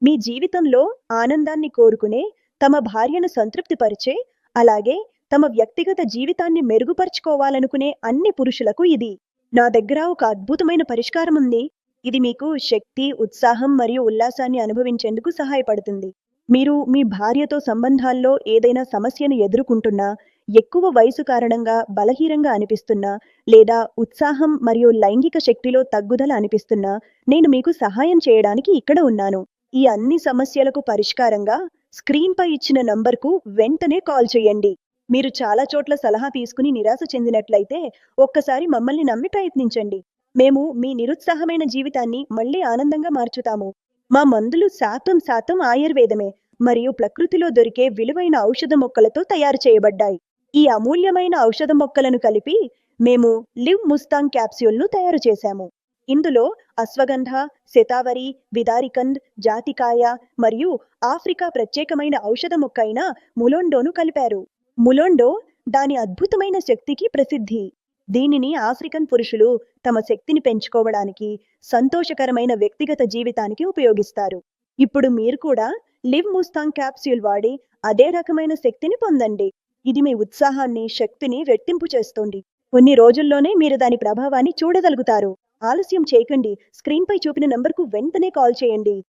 మీ జీవితంలో ఆనందాన్ని కోరుకునే, తమ భార్యను సంతృప్తిపరిచే, అలాగే తమ వ్యక్తిగత జీవితాన్ని మెరుగుపరుచుకోవాలనుకునే అన్ని పురుషులకు ఇది. నా దగ్గర ఒక అద్భుతమైన పరిష్కారం ఉంది. ఇది మీకు శక్తి, ఉత్సాహం మరియు ఉల్లాసాన్ని అనుభవించేందుకు సహాయపడుతుంది. మీరు మీ భార్యతో సంబంధాల్లో ఏదైనా సమస్యను ఎదుర్కొంటున్నా, ఎక్కువ వయసు కారణంగా బలహీనంగా అనిపిస్తున్నా, లేదా ఉత్సాహం మరియు లైంగిక శక్తిలో తగ్గుదల అనిపిస్తున్నా, నేను మీకు సహాయం చేయడానికి ఇక్కడ ఉన్నాను. ఈ అన్ని సమస్యలకు పరిష్కారంగా స్క్రీన్‌పై ఇచ్చిన నంబర్‌కు వెంటనే కాల్ చేయండి. మీరు చాలా చోట్ల సలహా తీసుకుని నిరాశ చెందినట్లయితే, ఒక్కసారి మమ్మల్ని నమ్మి ప్రయత్నించండి. మేము మీ నిరుత్సాహమైన జీవితాన్ని మళ్ళీ ఆనందంగా మార్చుతాము. మా మందులు శాతం ఆయుర్వేదమే మరియు ప్రకృతిలో దొరికే విలువైన ఔషధ మొక్కలతో తయారు చేయబడ్డాయి. ఈ అమూల్యమైన ఔషధ మొక్కలను కలిపి మేము లివ్ ముస్తాంగ్ క్యాప్సూల్‌ను తయారు చేశాము. ఇందులో అశ్వగంధ, శతావరి, విదారికంద్, జాతికాయ మరియు ఆఫ్రికా ప్రత్యేకమైన ఔషధ మొక్క అయిన ములోండోను కలిపారు. ములోండో దాని అద్భుతమైన శక్తికి ప్రసిద్ధి. దీనిని ఆఫ్రికన్ పురుషులు తమ శక్తిని పెంచుకోవడానికి, సంతోషకరమైన వ్యక్తిగత జీవితానికి ఉపయోగిస్తారు. ఇప్పుడు మీరు కూడా లివ్ ముస్తాంగ్ క్యాప్సూల్ వాడి అదే రకమైన శక్తిని పొందండి. ఇది మీ ఉత్సాహాన్ని, శక్తిని రెట్టింపు చేస్తుంది. కొన్ని రోజుల్లోనే మీరు దాని ప్రభావాన్ని చూడగలుగుతారు. ఆలస్యం చేయకండి. స్క్రీన్‌పై చూపిన నంబర్‌కు వెంటనే కాల్ చేయండి.